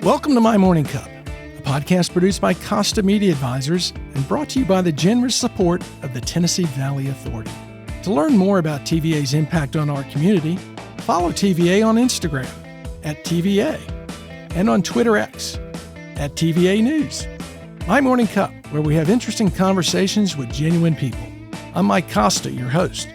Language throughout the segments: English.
Welcome to My Morning Cup, a podcast produced by Costa Media Advisors and brought to you by the generous support of the Tennessee Valley Authority. To learn more about TVA's impact on our community, follow TVA on Instagram at TVA and on Twitter X at TVA News. My Morning Cup, where we have interesting conversations with genuine people. I'm Mike Costa, your host.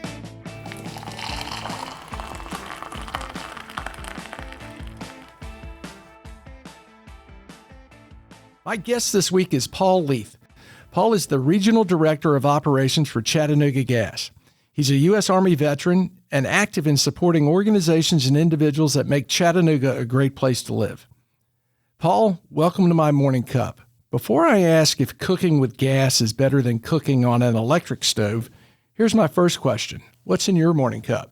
My guest this week is Paul Leath. Paul is the Regional Director of Operations for Chattanooga Gas. He's a U.S. Army veteran and active in supporting organizations and individuals that make Chattanooga a great place to live. Paul, welcome to My Morning Cup. Before I ask if cooking with gas is better than cooking on an electric stove, here's my first question. What's in your morning cup?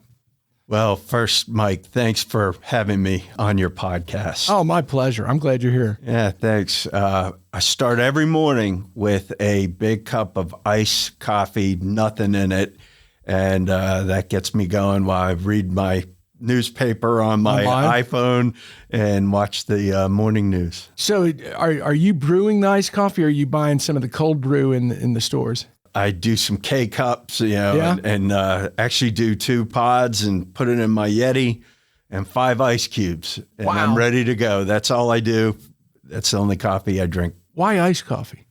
Well, first, Mike, thanks for having me on your podcast. Oh, my pleasure. I'm glad you're here. Yeah, thanks. I start every morning with a big cup of iced coffee, nothing in it, and that gets me going while I read my newspaper on my iPhone and watch the morning news. So are you brewing the iced coffee, or are you buying some of the cold brew in the stores? I do some K-cups, and actually do 2 pods and put it in my Yeti and 5 ice cubes. And wow. I'm ready to go. That's all I do. That's the only coffee I drink. Why iced coffee?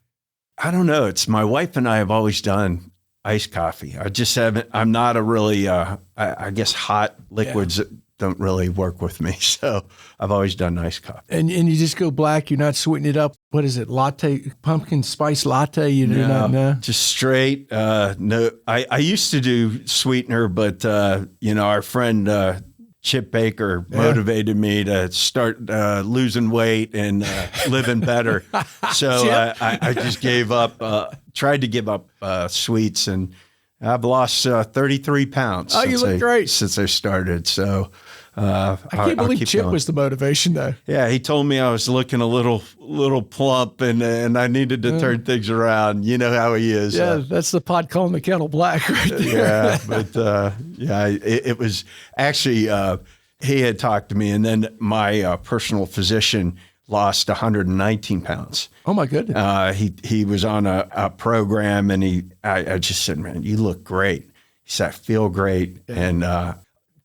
I don't know. It's my wife and I have always done iced coffee. I just haven't, I'm not a really, I guess hot liquids don't really work with me. So I've always done iced coffee. And you just go black. You're not sweetening it up. What is it? Latte, pumpkin spice latte? You do not know? Just straight. No, I used to do sweetener, but our friend Chip Baker motivated me to start losing weight and living better. So I just gave up, tried to give up sweets, and I've lost 33 pounds. Oh, you look great. Since I started. So I can't believe Chip was the motivation, though. Yeah, he told me I was looking a little plump, and I needed to turn things around. You know how he is. Yeah, that's the pot calling the kettle black right there. Yeah, but it was actually he had talked to me, and then my personal physician lost 119 pounds. Oh my goodness. He was on a program, and I just said, man, you look great. He said, I feel great. And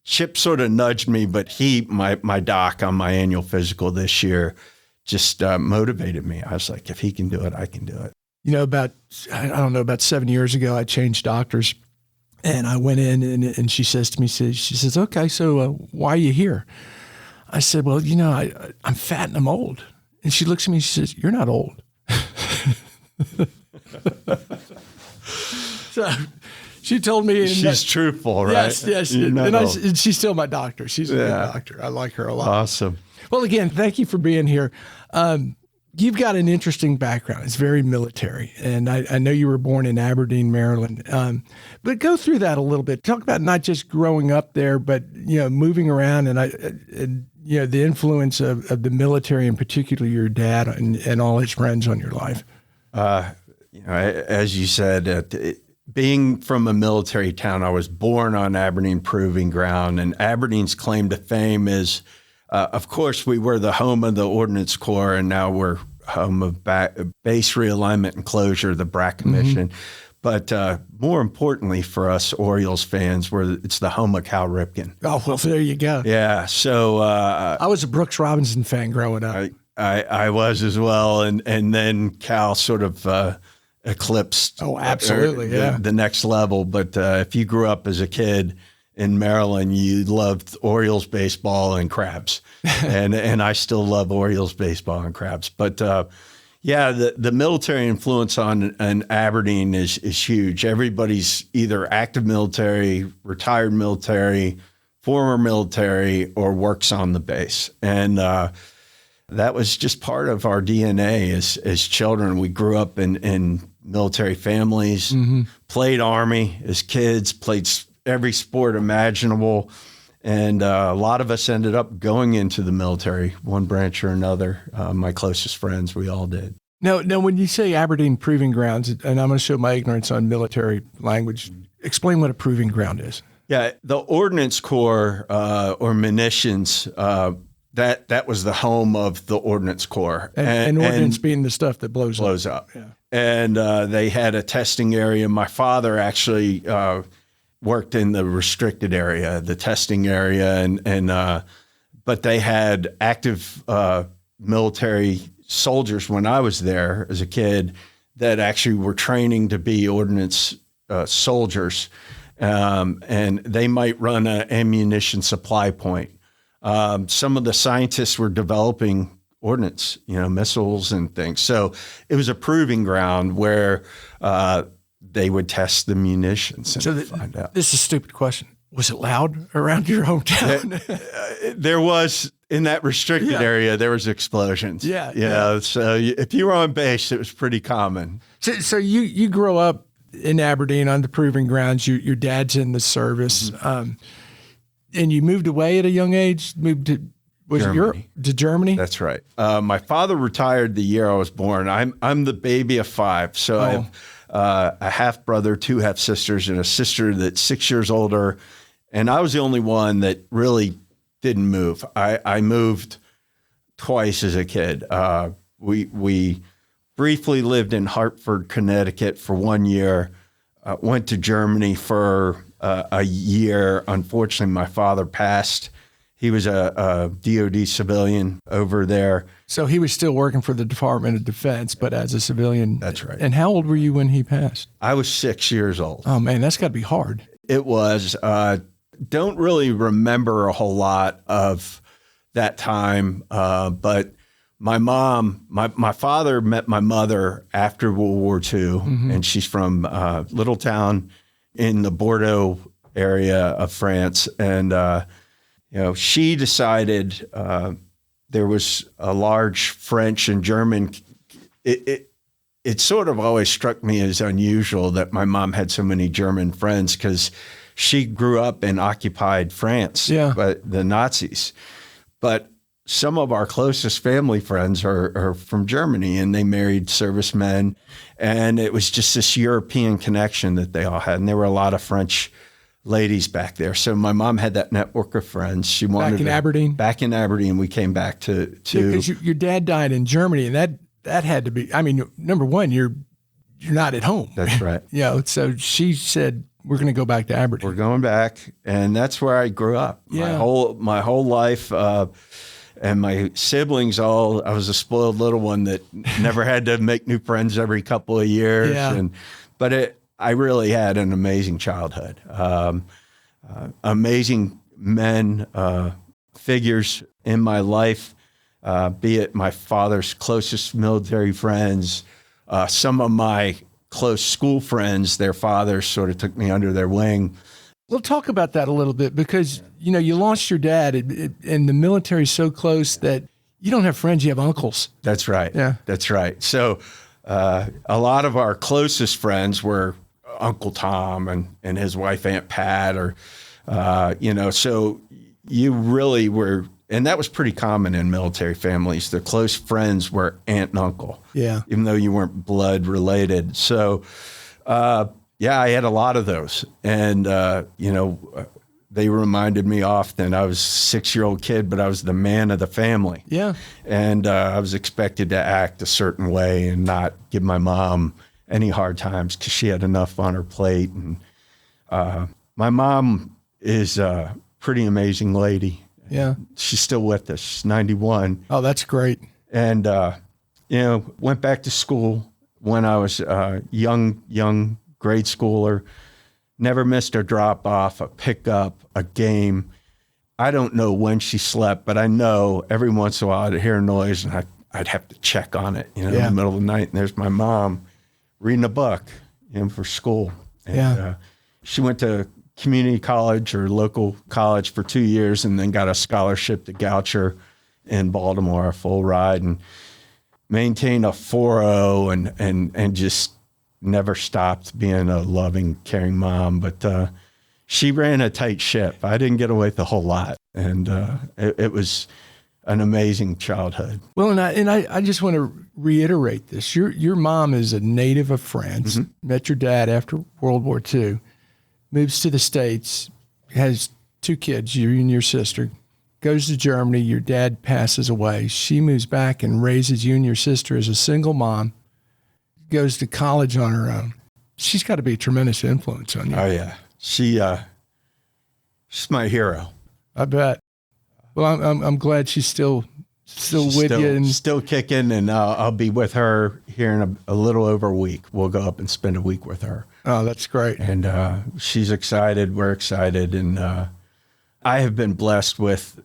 Chip sort of nudged me, but my doc on my annual physical this year just motivated me. I was like, if he can do it, I can do it. You know, about 7 years ago, I changed doctors, and I went in, and she says to me, she says, okay, so why are you here? I said, well, I'm fat and I'm old. And she looks at me and she says, you're not old. So she told me. She's truthful, right? Yes. And she's still my doctor. She's a good doctor. I like her a lot. Awesome. Well, again, thank you for being here. You've got an interesting background. It's very military. And I know you were born in Aberdeen, Maryland. But go through that a little bit. Talk about not just growing up there, but, moving around and the influence of the military, and particularly your dad and all his friends on your life. As you said, being from a military town, I was born on Aberdeen Proving Ground, and Aberdeen's claim to fame is, of course, we were the home of the Ordnance Corps, and now we're home of Base Realignment and Closure, the BRAC Commission. Mm-hmm. But more importantly for us Orioles fans, it's the home of Cal Ripken. Oh, well, there you go. Yeah. So I was a Brooks Robinson fan growing up. I was as well, and then Cal sort of eclipsed. Oh, absolutely, the next level. But if you grew up as a kid in Maryland, you loved Orioles baseball and crabs, and I still love Orioles baseball and crabs. But the military influence on Aberdeen is huge. Everybody's either active military, retired military, former military, or works on the base, and that was just part of our DNA as children. We grew up in military families, played Army as kids, played every sport imaginable. And a lot of us ended up going into the military, one branch or another. My closest friends, we all did. Now, when you say Aberdeen Proving Grounds, and I'm going to show my ignorance on military language, explain what a proving ground is. Yeah, the Ordnance Corps or munitions that was the home of the Ordnance Corps. And ordnance being the stuff that blows up. Yeah. And they had a testing area. My father actually worked in the restricted area, the testing area, but they had active military soldiers when I was there as a kid that actually were training to be ordnance soldiers, and they might run an ammunition supply point. Some of the scientists were developing ordnance, missiles and things. So it was a proving ground where they would test the munitions and find out. This is a stupid question. Was it loud around your hometown? There was, in that restricted area, there was explosions. Yeah. So if you were on base, it was pretty common. So you grow up in Aberdeen on the proving grounds. Your dad's in the service. Mm-hmm. And you moved away at a young age, moved to Germany. To Germany? That's right. My father retired the year I was born. I'm the baby of 5. So I have a half brother, 2 half sisters, and a sister that's 6 years older. And I was the only one that really didn't move. I moved twice as a kid. We briefly lived in Hartford, Connecticut for 1 year, went to Germany for a year. Unfortunately, my father passed. He was a DOD civilian over there. So he was still working for the Department of Defense, but as a civilian. That's right. And how old were you when he passed? I was 6 years old. Oh, man, that's got to be hard. It was. Don't really remember a whole lot of that time, but my father met my mother after World War II, and she's from a little town in the Bordeaux area of France. And, she decided there was a large French and German. It sort of always struck me as unusual that my mom had so many German friends because she grew up in occupied France by the Nazis. But some of our closest family friends are from Germany, and they married servicemen. And it was just this European connection that they all had. And there were a lot of French ladies back there. So my mom had that network of friends. She wanted back in Aberdeen? Back in Aberdeen. We came back to because your dad died in Germany, and that had to be, I mean, number one, you're not at home. That's right. So she said, we're going to go back to Aberdeen. We're going back. And that's where I grew up. Yeah. My whole life. And my siblings I was a spoiled little one that never had to make new friends every couple of years. Yeah. But I really had an amazing childhood. Amazing men, figures in my life, be it my father's closest military friends, some of my close school friends, their fathers sort of took me under their wing. We'll talk about that a little bit because, you lost your dad and the military's so close that you don't have friends, you have uncles. That's right. Yeah. That's right. So a lot of our closest friends were Uncle Tom and his wife, Aunt Pat, so you really were, and that was pretty common in military families. The close friends were aunt and uncle. Yeah. Even though you weren't blood related. So, I had a lot of those. And, they reminded me often I was a 6-year-old kid, but I was the man of the family. Yeah. And I was expected to act a certain way and not give my mom any hard times because she had enough on her plate. And my mom is a pretty amazing lady. Yeah. She's still with us. She's 91. Oh, that's great. And, went back to school when I was a young grade schooler. Never missed a drop off, a pickup, a game. I don't know when she slept, but I know every once in a while I'd hear a noise and I'd have to check on it, in the middle of the night. And there's my mom reading a book, for school. And she went to community college or local college for 2 years and then got a scholarship to Goucher in Baltimore, a full ride, and maintained a 4.0 and just never stopped being a loving, caring mom. But she ran a tight ship. I didn't get away with a whole lot. And it was an amazing childhood. Well, and I just want to reiterate this. Your mom is a native of France, met your dad after World War II, moves to the States, has 2 kids, you and your sister, goes to Germany. Your dad passes away. She moves back and raises you and your sister as a single mom, goes to college on her own. She's got to be a tremendous influence on you. Oh, yeah. She's my hero. I bet. Well, I'm glad she's still with you. And still kicking, and I'll be with her here in a little over a week. We'll go up and spend a week with her. Oh, that's great. And she's excited. We're excited. And I have been blessed with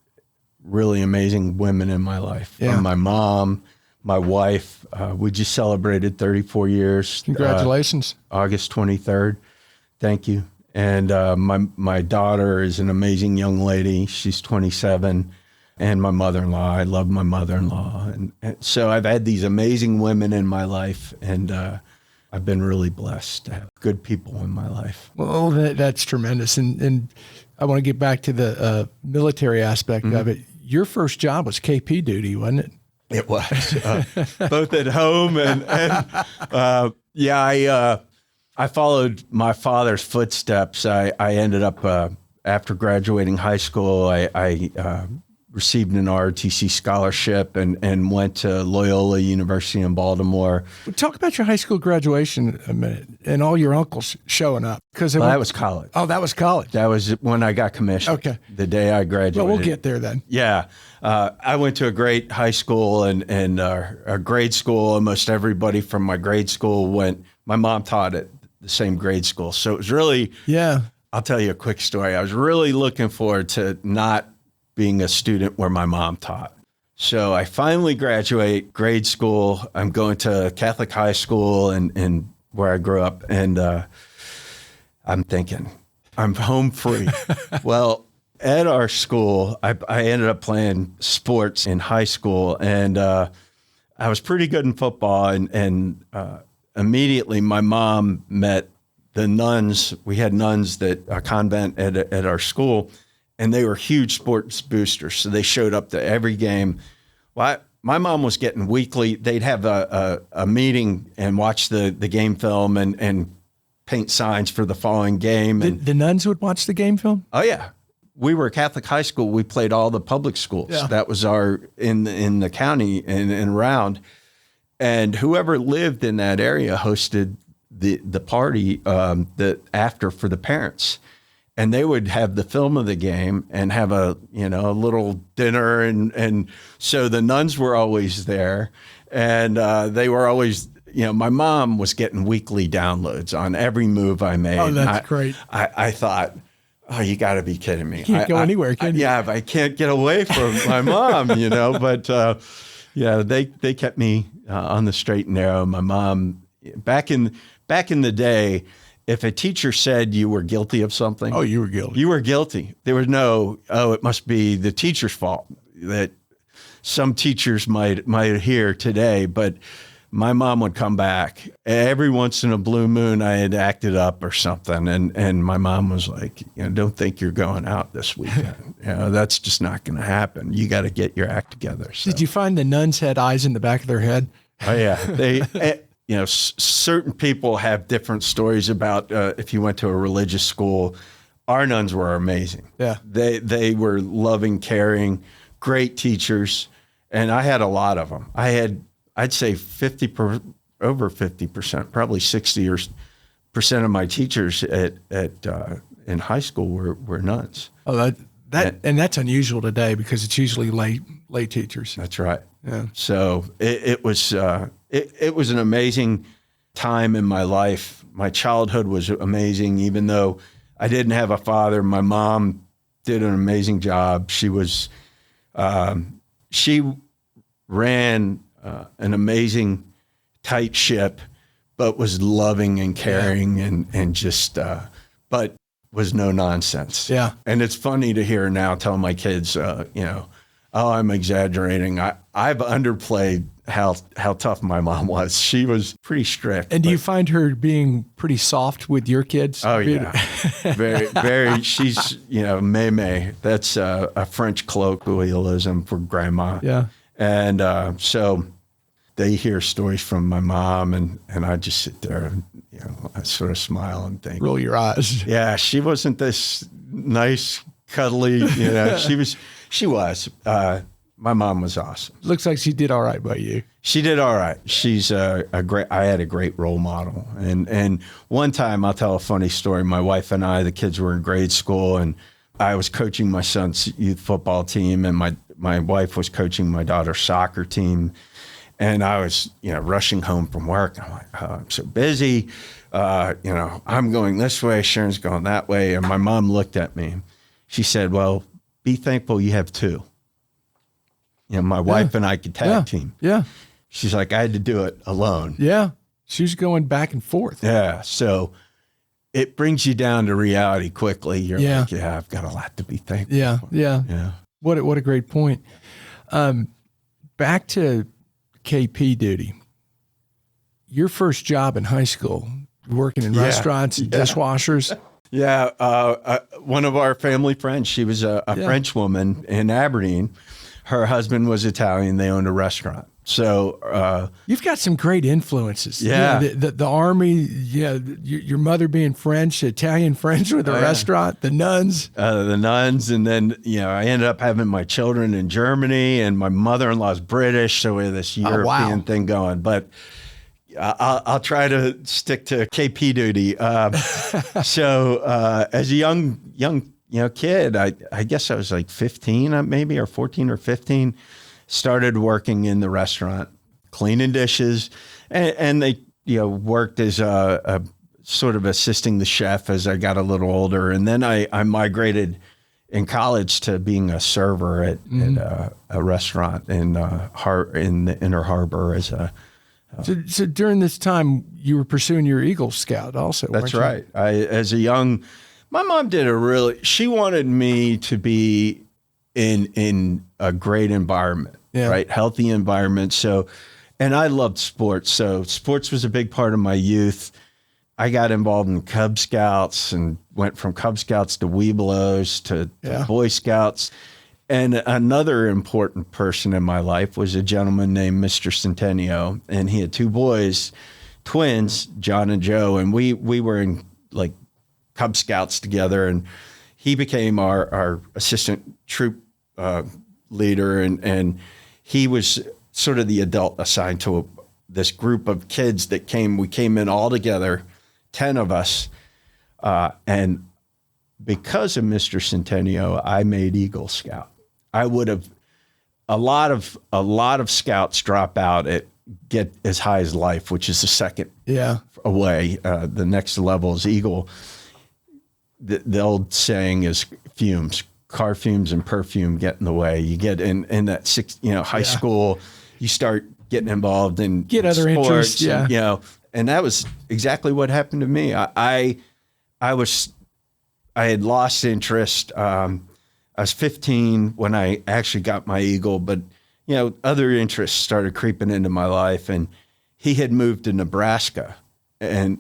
really amazing women in my life. Yeah. From my mom, my wife. We just celebrated 34 years. Congratulations. August 23rd. Thank you. And my daughter is an amazing young lady. She's 27. And my mother-in-law. I love my mother-in-law. And so I've had these amazing women in my life, and I've been really blessed to have good people in my life. Well, that's tremendous. And I want to get back to the military aspect of it. Your first job was KP duty, wasn't it? It was. Both at home and I followed my father's footsteps. I ended up, after graduating high school, I received an ROTC scholarship and went to Loyola University in Baltimore. Talk about your high school graduation a minute and all your uncles showing up. That was college. Oh, that was college. That was when I got commissioned. Okay. The day I graduated. Well, we'll get there then. Yeah. I went to a great high school and a grade school. Almost everybody from my grade school went. My mom taught at the same grade school. So it was really, I'll tell you a quick story. I was really looking forward to not being a student where my mom taught. So I finally graduate grade school. I'm going to Catholic high school and where I grew up. And I'm thinking, I'm home free. Well, at our school, I ended up playing sports in high school, and I was pretty good in football. And immediately my mom met the nuns. We had nuns a convent at our school, and they were huge sports boosters. So they showed up to every game. Well, my mom was getting weekly. They'd have a meeting and watch the game film and paint signs for the following game. And the nuns would watch the game film? Oh, yeah. We were a Catholic high school. We played all the public schools. Yeah. That was our in the county and around. And whoever lived in that area hosted the party after for the parents. And they would have the film of the game and have a little dinner. And so the nuns were always there. And they were always, my mom was getting weekly downloads on every move I made. Oh, that's great. I thought, oh, you got to be kidding me. You can't go anywhere, can you? Yeah, I can't get away from my mom, But, they kept me on the straight and narrow. My mom, back in the day, if a teacher said you were guilty of something. Oh, you were guilty. You were guilty. There was no, it must be the teacher's fault that some teachers might hear today. But my mom would come back. Every once in a blue moon, I had acted up or something. And my mom was like, don't think you're going out this weekend. That's just not going to happen. You got to get your act together. So. Did you find the nuns had eyes in the back of their head? Oh, yeah. They... certain people have different stories about if you went to a religious school. Our nuns were amazing. Yeah, they were loving, caring, great teachers, and I had a lot of them. I'd say over 50%, probably 60% of my teachers in high school were nuns. Oh, and that's unusual today because it's usually lay teachers. That's right. Yeah. So it was an amazing time in my life. My childhood was amazing, even though I didn't have a father. My mom did an amazing job. She ran an amazing tight ship, but was loving and caring and just, but was no nonsense. Yeah. And it's funny to hear now telling my kids, I'm exaggerating. I've underplayed how tough my mom was. She was pretty strict. And do you find her being pretty soft with your kids? Oh, yeah. Very, very. She's, May. That's a French colloquialism for grandma. Yeah. And so they hear stories from my mom, and I just sit there and, I sort of smile and think. Roll your eyes. Yeah, she wasn't this nice, cuddly. You know, she was. My mom was awesome. Looks like she did all right by you. She did all right. She's I had a great role model. And one time, I'll tell a funny story. My wife and I, the kids were in grade school, and I was coaching my son's youth football team, and my wife was coaching my daughter's soccer team. And I was, rushing home from work. I'm like, oh, I'm so busy. I'm going this way. Sharon's going that way. And my mom looked at me. She said, well, be thankful you have two. My wife and I could tag team. Yeah. She's like, I had to do it alone. Yeah. She was going back and forth. Yeah. So it brings you down to reality quickly. You're like, I've got a lot to be thankful for. Yeah. What a great point. Back to KP duty. Your first job in high school, working in restaurants and dishwashers. Yeah. One of our family friends, she was a French woman in Aberdeen. Her husband was Italian. They owned a restaurant. So you've got some great influences. Yeah. The Army, your mother being French, Italian French with a restaurant, the nuns. The nuns. And then, I ended up having my children in Germany, and my mother-in-law's British. So we had this European thing going. But I'll try to stick to KP duty. So as a young kid, I guess I was like 15 maybe, or 14 or 15, started working in the restaurant, cleaning dishes, and they, worked as a sort of assisting the chef as I got a little older. And then I migrated in college to being a server at a restaurant in the Inner Harbor as a. So during this time, you were pursuing your Eagle Scout also. That's right. My mom she wanted me to be in a great environment, right? Healthy environment. So, and I loved sports. So sports was a big part of my youth. I got involved in Cub Scouts and went from Cub Scouts to Webelos to Boy Scouts. And another important person in my life was a gentleman named Mr. Centennial. And he had two boys, twins, John and Joe. And we were in like Cub Scouts together, and he became our assistant troop leader, and he was sort of the adult assigned to this group of kids that we came in all together, 10 of us, and because of Mr. Centennial, I made Eagle Scout. I would have a lot of scouts drop out at get as high as life, which is the second away. The next level is Eagle. The old saying is fumes, car fumes and perfume get in the way. You get in that high school, you start getting involved in other sports, interests, and that was exactly what happened to me. I had lost interest. I was 15 when I actually got my Eagle, but other interests started creeping into my life, and he had moved to Nebraska, and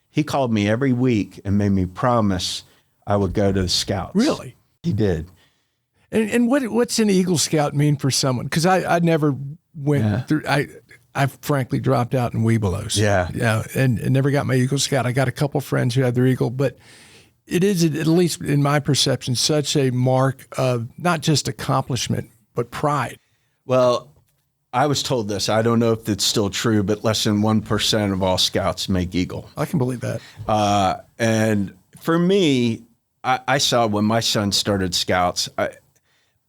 he called me every week and made me promise I would go to the Scouts. Really? He did. And what's an Eagle Scout mean for someone? Because I never went through. I frankly dropped out in Webelos. And never got my Eagle Scout. I got a couple friends who had their Eagle, but it is, at least in my perception, such a mark of not just accomplishment, but pride. Well, I was told this. I don't know if it's still true, but less than 1% of all Scouts make Eagle. I can believe that. And for me, I saw when my son started Scouts,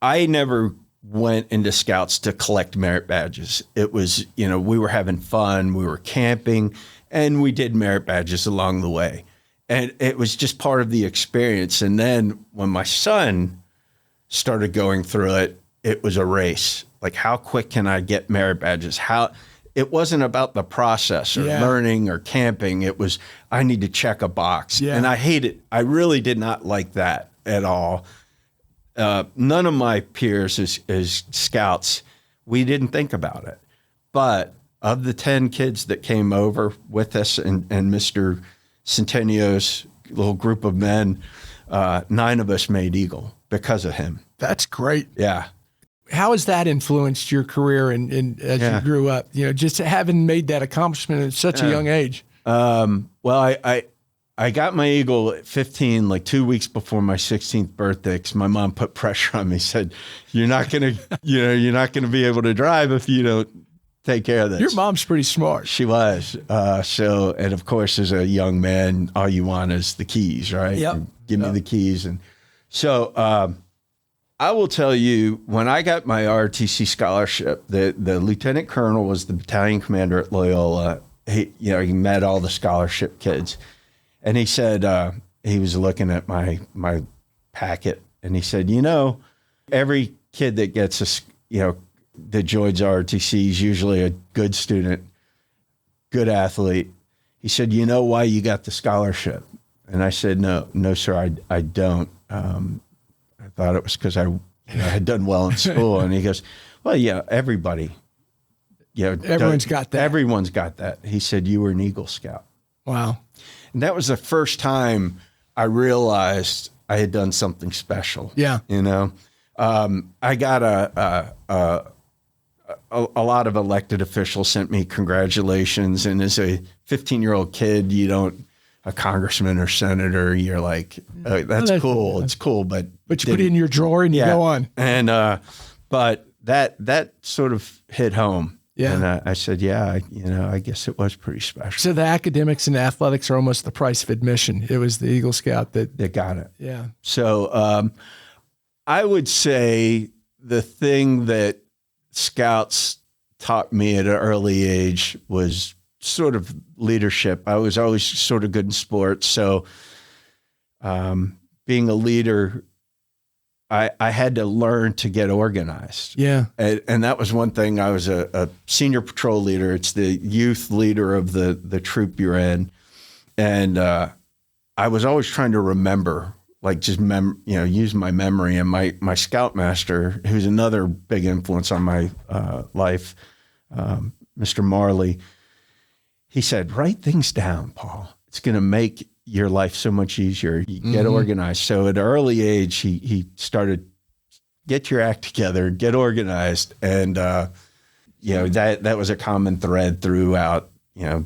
I never went into Scouts to collect merit badges. It was, we were having fun, we were camping, and we did merit badges along the way. And it was just part of the experience. And then when my son started going through it, it was a race. Like, how quick can I get merit badges? It wasn't about the process or learning or camping. It was, I need to check a box. And I hate it. I really did not like that at all. None of my peers as Scouts, we didn't think about it. But of the 10 kids that came over with us and Mr. Centennial's little group of men, 9 of us made Eagle because of him. That's great. Yeah. How has that influenced your career and as you grew up? Just having made that accomplishment at such a young age. Well, I got my Eagle at 15, like 2 weeks before my 16th birthday, because my mom put pressure on me, said, you're not going to, you're not going to be able to drive if you don't take care of this. Your mom's pretty smart. She was. And of course, as a young man, all you want is the keys, right? Yep. And give me the keys. And so I will tell you, when I got my ROTC scholarship, the lieutenant colonel was the battalion commander at Loyola. He met all the scholarship kids. And he said, he was looking at my packet, and he said, every kid that gets that joins ROTC is usually a good student, good athlete. He said, you know why you got the scholarship? And I said, no, sir, I don't. I thought it was because I had done well in school. And he goes, well, yeah, everybody. Everyone's got that. Everyone's got that. He said, you were an Eagle Scout. Wow. And that was the first time I realized I had done something special. Yeah. I got a lot of elected officials sent me congratulations. And as a 15-year-old kid, a congressman or senator, you're like, that's cool. It's cool. But you put it in your drawer and you go on. And, but that sort of hit home. Yeah. And I said, I guess it was pretty special. So the academics and athletics are almost the price of admission. It was the Eagle Scout that got it. Yeah. So I would say the thing that Scouts taught me at an early age was sort of leadership. I was always sort of good in sports. So being a leader, I had to learn to get organized. Yeah. And that was one thing. I was a senior patrol leader. It's the youth leader of the troop you're in. And I was always trying to remember, like just use my memory. And my scoutmaster, who's another big influence on my life, Mr. Marley, he said, write things down, Paul. It's going to make your life so much easier. You get organized. So at an early age, he started, get your act together, get organized. And, that was a common thread throughout,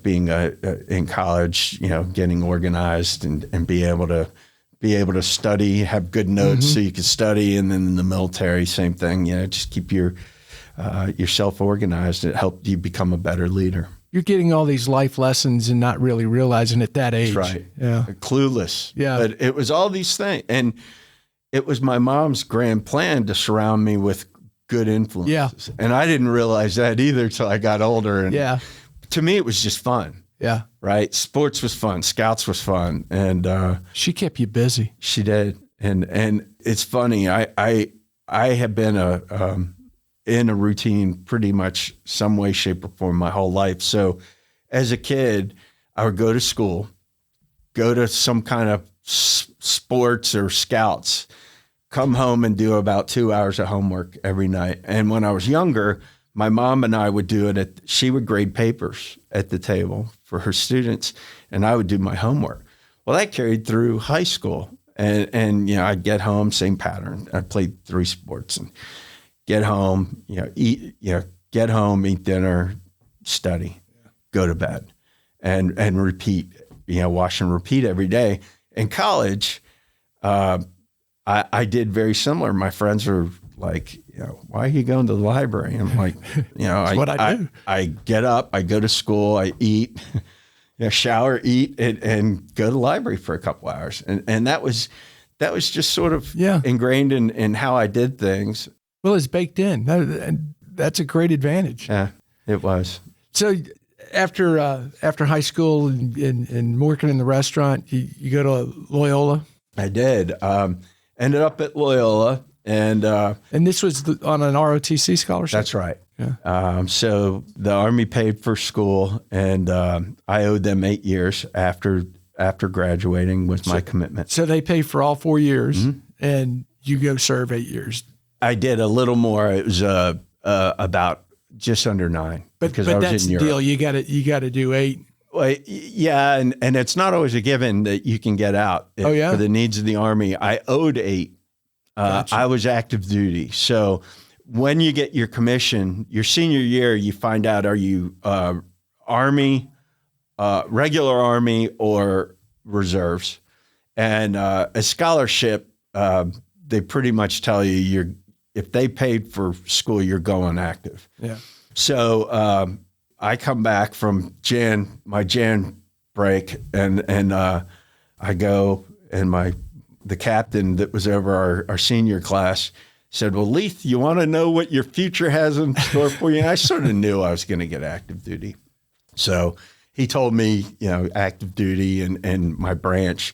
being in college, getting organized and be able to study, have good notes so you could study. And then in the military, same thing, just keep yourself organized. It helped you become a better leader. You're getting all these life lessons and not really realizing at that age. That's right. Yeah. Clueless. Yeah. But it was all these things. And it was my mom's grand plan to surround me with good influences. Yeah. And I didn't realize that either till I got older. And to me, it was just fun. Yeah. Right. Sports was fun. Scouts was fun. And she kept you busy. She did. And it's funny. I have been in a routine pretty much some way, shape, or form my whole life. So as a kid, I would go to school, go to some kind of sports or scouts, come home and do about 2 hours of homework every night. And when I was younger, my mom and I would do it. She would grade papers at the table for her students, and I would do my homework. Well, that carried through high school. And I'd get home, same pattern. I played 3 sports and get home, get home, eat dinner, study, go to bed, and repeat, wash and repeat every day. In college, I did very similar. My friends were like, why are you going to the library? I'm like, That's what I do. I get up, I go to school, I eat, shower, eat, and go to the library for a couple hours. And that was just sort of ingrained in how I did things. Well, it's baked in. That's a great advantage. Yeah, it was. So after high school and working in the restaurant, you go to Loyola? I did. Ended up at Loyola. And this was on an ROTC scholarship? That's right. Yeah. So the Army paid for school, and I owed them 8 years after graduating with my commitment. So they pay for all 4 years, and you go serve 8 years. I did a little more. It was about just under 9. But because I was that's in the Europe. deal. You got to do 8. Well, yeah, and it's not always a given that you can get out for the needs of the Army. I owed 8. Gotcha. I was active duty. So when you get your commission, your senior year, you find out, are you Army, regular Army, or reserves. And a scholarship, they pretty much tell you if they paid for school, you're going active. Yeah. So I come back from my Jan break, and I go, and the captain that was over our senior class said, well, Leath, you want to know what your future has in store for you? And I sort of knew I was going to get active duty. So he told me, active duty and my branch.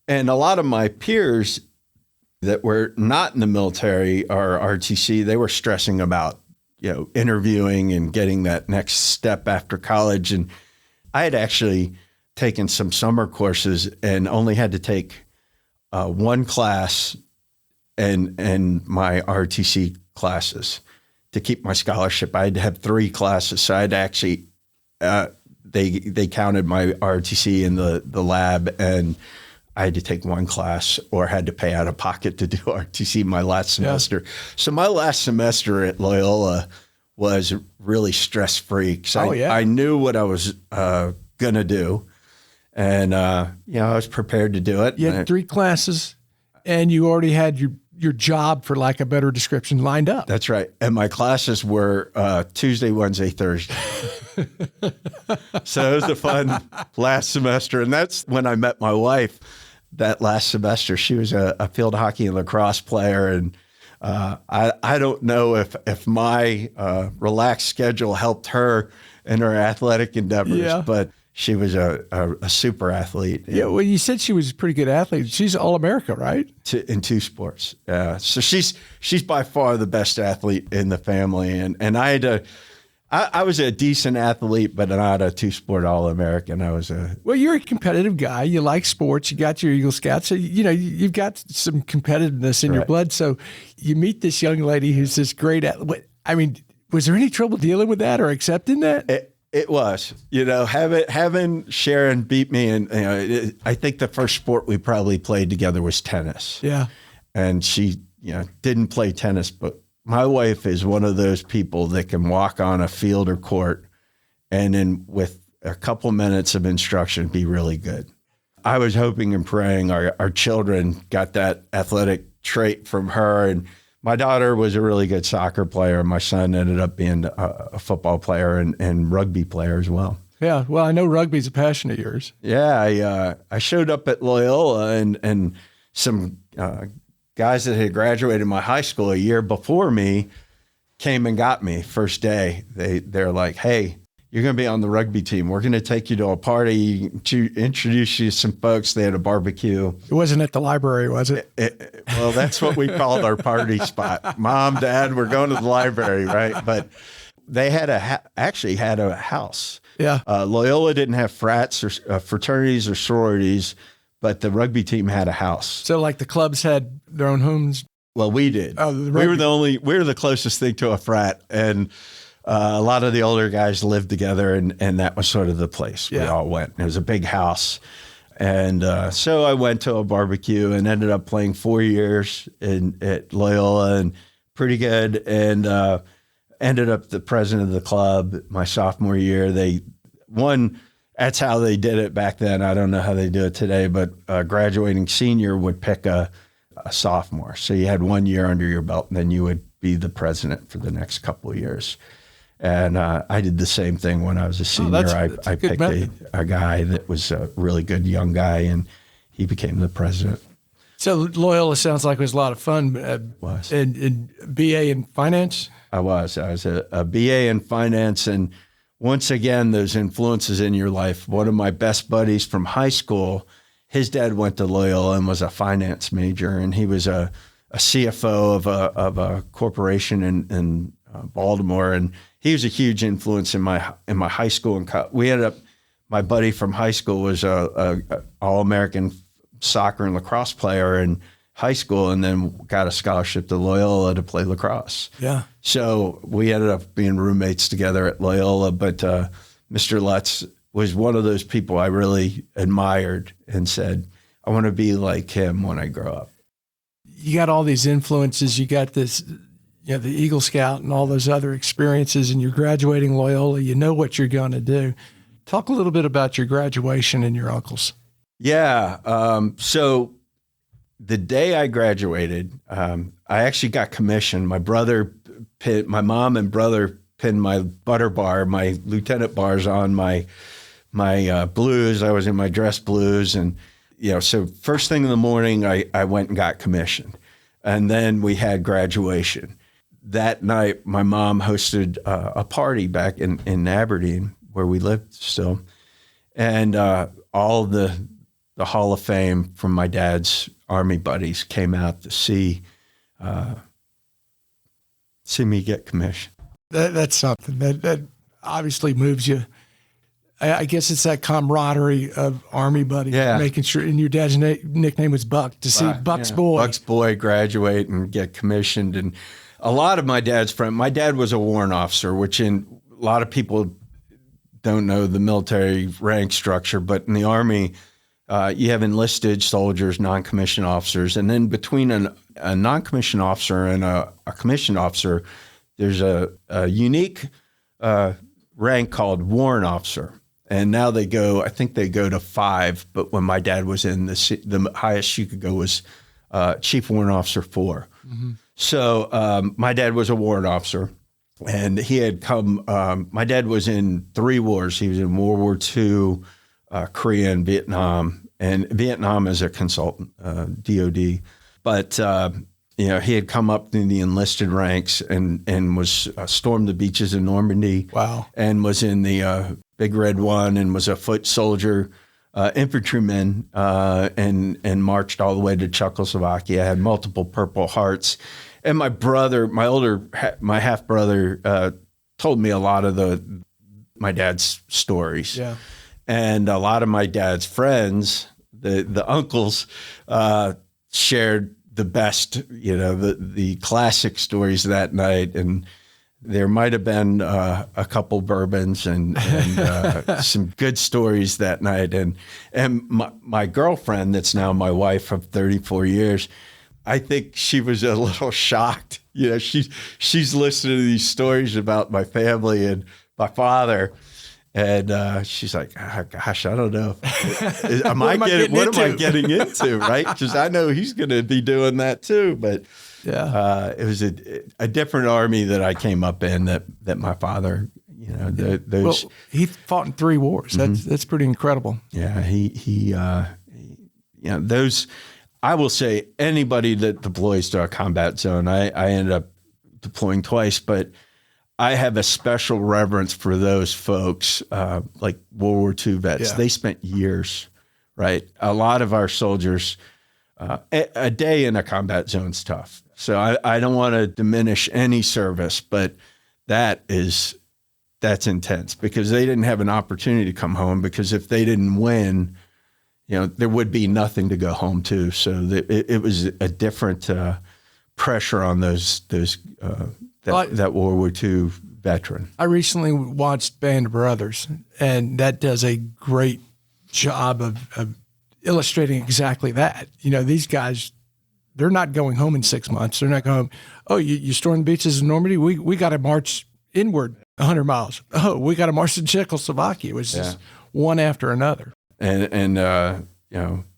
And a lot of my peers that were not in the military or RTC, they were stressing about, interviewing and getting that next step after college. And I had actually taken some summer courses and only had to take one class and my RTC classes to keep my scholarship. I had to have 3 classes. So I'd actually, they counted my RTC in the lab, and I had to take 1 class or had to pay out of pocket to do RTC my last semester. Yeah. So my last semester at Loyola was really stress-free because I knew what I was going to do. And, I was prepared to do it. You had 3 classes and you already had your job, for lack of a better description, lined up. That's right. And my classes were Tuesday, Wednesday, Thursday. So it was a fun last semester. And that's when I met my wife that last semester. She was a field hockey and lacrosse player. And I don't know if my relaxed schedule helped her in her athletic endeavors, but she was a super athlete. Yeah, well, you said she was a pretty good athlete. She's All-America, right? In 2 sports. So she's by far the best athlete in the family. And I was a decent athlete, but not a 2-sport All-American. Well, you're a competitive guy. You like sports. You got your Eagle Scouts. So, you've got some competitiveness in your blood. So you meet this young lady who's this great athlete. I mean, was there any trouble dealing with that or accepting that? It was, having Sharon beat me, and I think the first sport we probably played together was tennis. Yeah, and she, didn't play tennis, but my wife is one of those people that can walk on a field or court, and then with a couple minutes of instruction, be really good. I was hoping and praying our children got that athletic trait from her, and my daughter was a really good soccer player. My son ended up being a football player and rugby player as well. Yeah, well, I know rugby's a passion of yours. Yeah, I showed up at Loyola, and some guys that had graduated my high school a year before me came and got me first day. They're like, hey, you're going to be on the rugby team. We're going to take you to a party, to introduce you to some folks. They had a barbecue. It wasn't at the library, was it? Well, that's what we called our party spot. Mom, Dad, we're going to the library, right? But they had actually had a house. Yeah. Loyola didn't have frats or fraternities or sororities, but the rugby team had a house. So like the clubs had their own homes? Well, we did. Oh, we were the closest thing to a frat. And a lot of the older guys lived together, and that was sort of the place we all went. It was a big house. And so I went to a barbecue and ended up playing 4 years at Loyola, and pretty good, and ended up the president of the club my sophomore year. That's how they did it back then. I don't know how they do it today, but a graduating senior would pick a sophomore. So you had 1 year under your belt, and then you would be the president for the next couple of years. And I did the same thing when I was a senior. I picked a guy that was a really good young guy, and he became the president. So Loyola sounds like it was a lot of fun. Was. And BA in finance? I was a BA in finance. And once again, those influences in your life. One of my best buddies from high school, his dad went to Loyola and was a finance major, and he was a CFO of a corporation in Baltimore, and he was a huge influence in my high school. And we ended up, my buddy from high school was a All-American soccer and lacrosse player in high school, and then got a scholarship to Loyola to play lacrosse. Yeah. So we ended up being roommates together at Loyola. But Mr. Lutz was one of those people I really admired and said, I want to be like him when I grow up. You got all these influences. You got this, the Eagle Scout and all those other experiences, and you're graduating Loyola. You know what you're going to do. Talk a little bit about your graduation and your uncles. Yeah. So the day I graduated, I actually got commissioned. My mom and brother pinned my butter bar, my lieutenant bars on my blues. I was in my dress blues. And, so first thing in the morning, I went and got commissioned. And then we had graduation. That night, my mom hosted a party back in Aberdeen, where we lived still. And all the Hall of Fame from my dad's Army buddies came out to see me get commissioned. That's something that obviously moves you. I guess it's that camaraderie of Army buddies, making sure. And your dad's nickname was Buck. To see Buck's boy graduate and get commissioned, and a lot of my dad's friends. My dad was a warrant officer, which a lot of people don't know the military rank structure, but in the Army, you have enlisted soldiers, non-commissioned officers, and then between a non-commissioned officer and a commissioned officer, there's a unique rank called warrant officer. And now I think they go to 5, but when my dad was in, the highest you could go was Chief Warrant Officer 4. Mm-hmm. So my dad was a warrant officer, and he had come, my dad was in 3 wars. He was in World War II, Korea, and Vietnam. And Vietnam as a consultant, DOD. But, he had come up in the enlisted ranks and was stormed the beaches in Normandy. Wow. And was in the Big Red One and was a foot soldier, infantryman, and marched all the way to Czechoslovakia, had multiple Purple Hearts. And my brother, my half brother, told me a lot of my dad's stories. Yeah. And a lot of my dad's friends, the uncles, shared the best, the classic stories that night. And there might have been a couple bourbons and some good stories that night. And my girlfriend, that's now my wife of 34 years, I think she was a little shocked. She's listening to these stories about my family and my father. And she's like, gosh, I don't know. What am I getting into, right? Because I know he's going to be doing that too. But it was a different Army that I came up in that my father, those. Well, he fought in 3 wars. That's pretty incredible. Yeah, he those. I will say anybody that deploys to a combat zone, I ended up deploying twice, but I have a special reverence for those folks, like World War II vets. Yeah. They spent years, right? A lot of our soldiers, a day in a combat zone's tough. So I don't want to diminish any service, but that's intense because they didn't have an opportunity to come home, because if they didn't win, there would be nothing to go home to. So it was a different pressure on that World War II veteran. I recently watched Band of Brothers, and that does a great job of illustrating exactly that. These guys, they're not going home in 6 months. They're not going, oh, you stormed the beaches of Normandy? We got to march inward 100 miles. Oh, we got to march to Czechoslovakia. It was just one after another. And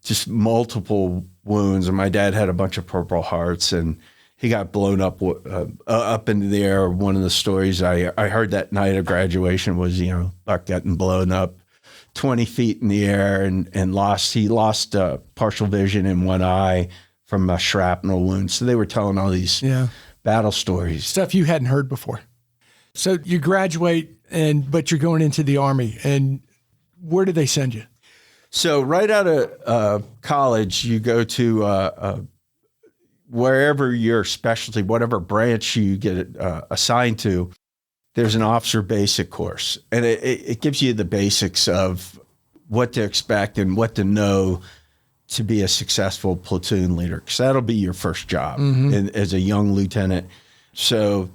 just multiple wounds. And my dad had a bunch of Purple Hearts, and he got blown up into the air. One of the stories I heard that night of graduation was, Buck getting blown up 20 feet in the air and lost partial vision in one eye from a shrapnel wound. So they were telling all these battle stories. Stuff you hadn't heard before. So you graduate, but you're going into the Army. And where did they send you? So right out of college, you go to wherever your specialty, whatever branch you get assigned to, there's an officer basic course. And it gives you the basics of what to expect and what to know to be a successful platoon leader, because that'll be your first job as a young lieutenant. So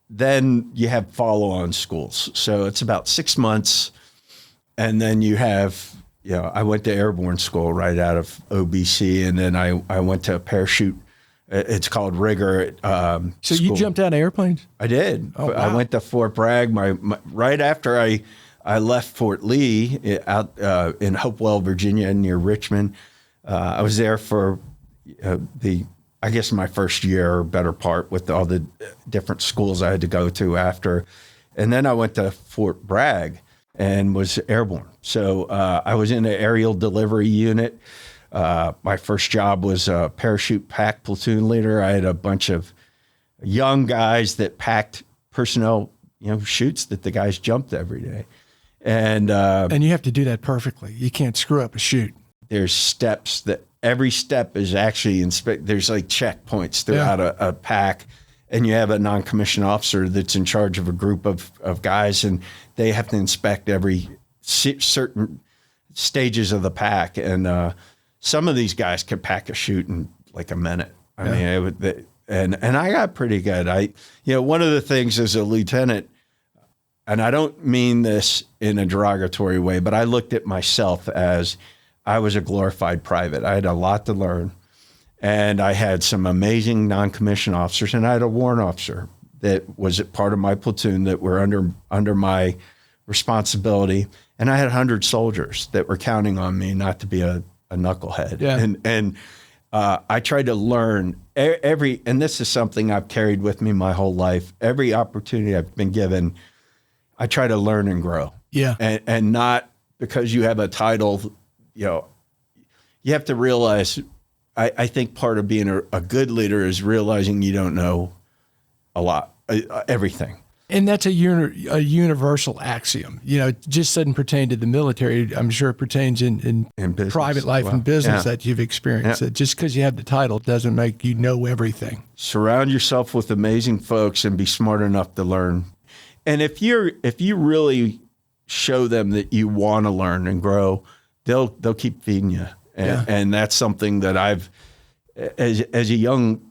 then you have follow-on schools. So it's about 6 months. And then you have, I went to airborne school right out of OBC, and then I went to a parachute. It's called rigger. So you jumped out of airplanes? I did. Oh, wow. I went to Fort Bragg. My right after I I left Fort Lee out in Hopewell, Virginia, near Richmond. I was there for I guess my first year or better part with all the different schools I had to go to after. And then I went to Fort Bragg and was airborne. So I was in an aerial delivery unit. My first job was a parachute pack platoon leader. I had a bunch of young guys that packed personnel, chutes that the guys jumped every day. And you have to do that perfectly. You can't screw up a chute. There's steps that every step is actually there's like checkpoints throughout a pack, and you have a non-commissioned officer that's in charge of a group of guys, and they have to inspect every certain stages of the pack. And some of these guys could pack a chute in like a minute. I mean, and I got pretty good. One of the things as a lieutenant, and I don't mean this in a derogatory way, but I looked at myself as I was a glorified private. I had a lot to learn, and I had some amazing non-commissioned officers, and I had a warrant officer that was a part of my platoon that were under my responsibility, and I had 100 soldiers that were counting on me not to be a knucklehead. Yeah. And I tried to learn and this is something I've carried with me my whole life. Every opportunity I've been given, I try to learn and grow. Yeah. And not because you have a title. You have to realize, I think part of being a good leader is realizing you don't know a lot, everything. And that's a universal axiom. It just doesn't pertain to the military. I'm sure it pertains in business, private life and business that you've experienced. That just because you have the title doesn't make you know everything. Surround yourself with amazing folks and be smart enough to learn. And if you really show them that you want to learn and grow, they'll keep feeding you. And that's something that I've, as a young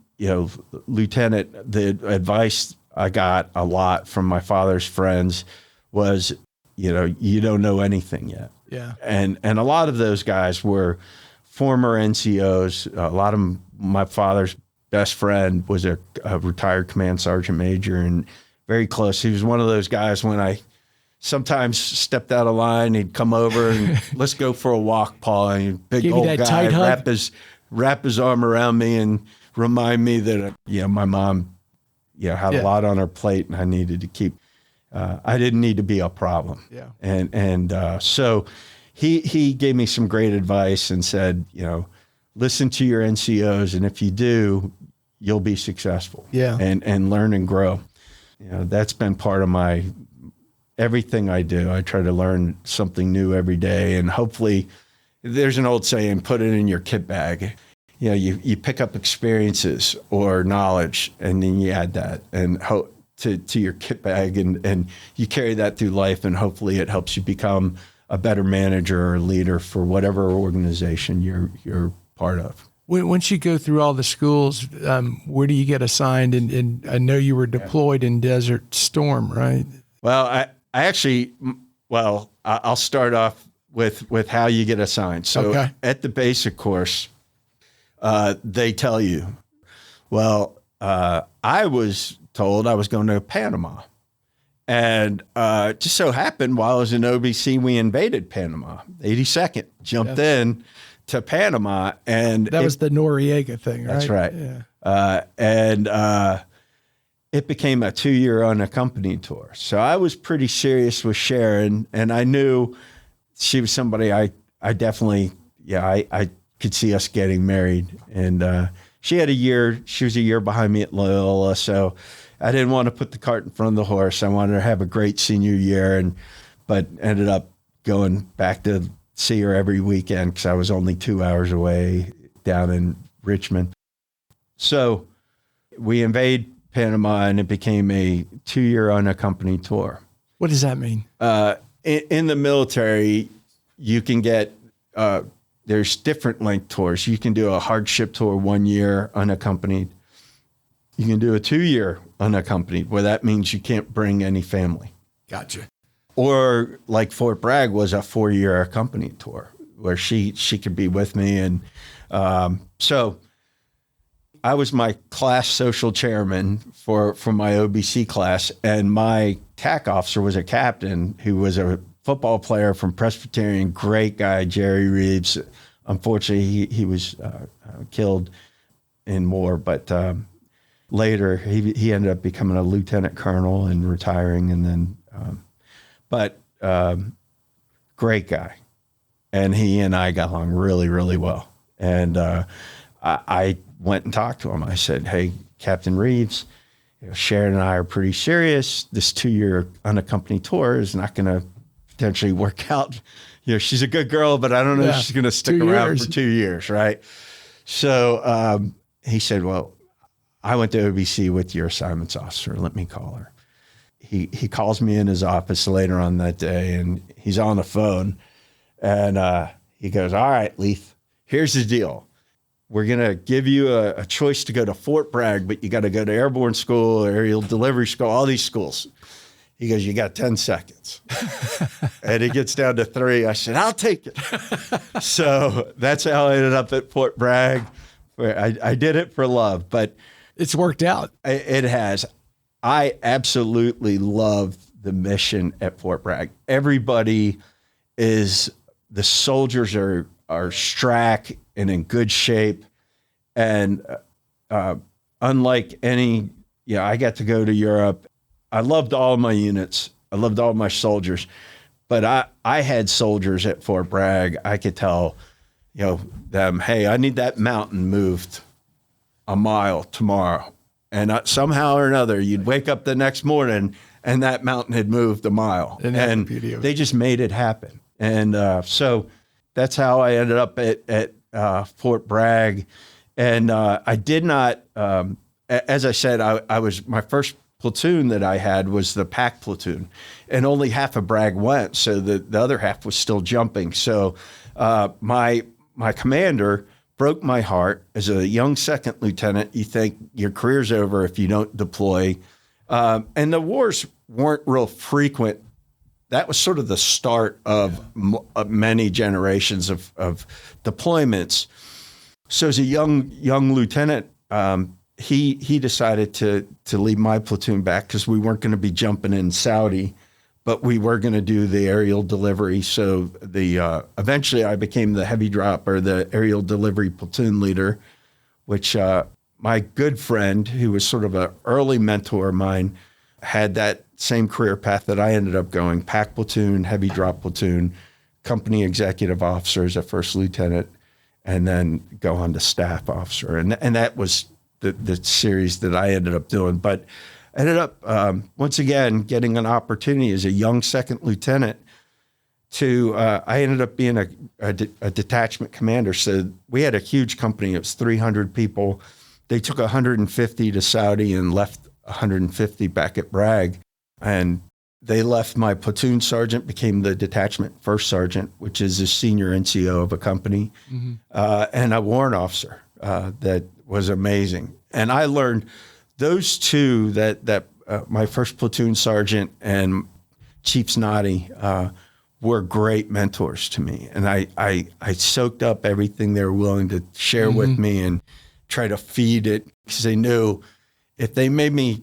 lieutenant, the advice I got a lot from my father's friends was, you don't know anything yet. Yeah. And a lot of those guys were former NCOs. A lot of my father's best friend was a retired command sergeant major and very close. He was one of those guys when I sometimes stepped out of line, he'd come over and let's go for a walk, Paul. And big Give old you that guy, tight hug. wrap his arm around me and remind me that, my mom, had a lot on her plate and I needed to keep, I didn't need to be a problem. Yeah. And so he gave me some great advice and said, listen to your NCOs. And if you do, you'll be successful. Yeah. And learn and grow. That's been part of everything I do. I try to learn something new every day. And hopefully there's an old saying, put it in your kit bag. You pick up experiences or knowledge and then you add that and to your kit bag and you carry that through life, and hopefully it helps you become a better manager or leader for whatever organization you're part of. Once you go through all the schools, where do you get assigned? And I know you were deployed in Desert Storm, right? Well, I actually, I'll start off with how you get assigned. So at the basic course, they tell you, I was told I was going to Panama. And just so happened while I was in OBC, we invaded Panama. 82nd jumped in to Panama. And that was the Noriega thing, right? That's right. Yeah. And it became a 2-year unaccompanied tour. So I was pretty serious with Sharon, and I knew she was somebody I definitely, I could see us getting married. And she was a year behind me at Loyola, so I didn't want to put the cart in front of the horse. I wanted to have a great senior year, but ended up going back to see her every weekend because I was only 2 hours away down in Richmond. So we invade Panama, and it became a 2-year unaccompanied tour. What does that mean? In the military, you can get, there's different length tours. You can do a hardship tour 1 year unaccompanied. You can do a 2-year unaccompanied, where that means you can't bring any family. Gotcha. Or like Fort Bragg was a 4-year accompanied tour where she could be with me. And so I was my class social chairman for my OBC class, and my TAC officer was a captain who was a football player from Presbyterian, great guy, Jerry Reeves. Unfortunately, he was killed in war, but later he ended up becoming a lieutenant colonel and retiring, and then, great guy. And he and I got along really, really well. And I went and talked to him. I said, hey, Captain Reeves, Sharon and I are pretty serious. This 2-year unaccompanied tour is not going to potentially work out. She's a good girl, but I don't know if she's going to stick around for 2 years, right? So he said, well, I went to OBC with your assignments officer. Let me call her. He calls me in his office later on that day, and he's on the phone. And he goes, all right, Leath, here's the deal. We're going to give you a choice to go to Fort Bragg, but you got to go to airborne school, aerial delivery school, all these schools. He goes, you got 10 seconds. And it gets down to 3. I said, I'll take it. So that's how I ended up at Fort Bragg. Where I did it for love, but it's worked out. It has. I absolutely love the mission at Fort Bragg. Everybody the soldiers are strack and in good shape. And unlike any, I got to go to Europe. I loved all my units. I loved all my soldiers. But I had soldiers at Fort Bragg. I could tell, them, hey, I need that mountain moved a mile tomorrow. And somehow or another, you'd wake up the next morning and that mountain had moved a mile. And they just made it happen. And so that's how I ended up at Fort Bragg. And I did not, as I said, I was, my first platoon that I had was the pack platoon, and only half of Bragg went. So the other half was still jumping. So my commander broke my heart. As a young second lieutenant, you think your career's over if you don't deploy. And the wars weren't real frequent. That was sort of the start of many generations of deployments. So as a young lieutenant, he decided to leave my platoon back because we weren't going to be jumping in Saudi, but we were going to do the aerial delivery. So eventually I became the heavy drop, or the aerial delivery platoon leader, which my good friend, who was sort of an early mentor of mine, had that same career path that I ended up going: pack platoon, heavy drop platoon, company executive officer as a first lieutenant, and then go on to staff officer. And that was the series that I ended up doing. But I ended up, once again, getting an opportunity as a young second lieutenant I ended up being a detachment commander. So we had a huge company. It was 300 people. They took 150 to Saudi and left 150 back at Bragg. And they left my platoon sergeant, became the detachment first sergeant, which is a senior NCO of a company, and a warrant officer that was amazing. And I learned those two, that my first platoon sergeant and Chief Snoddy, were great mentors to me. And I soaked up everything they were willing to share with me and try to feed it, because they knew if they made me,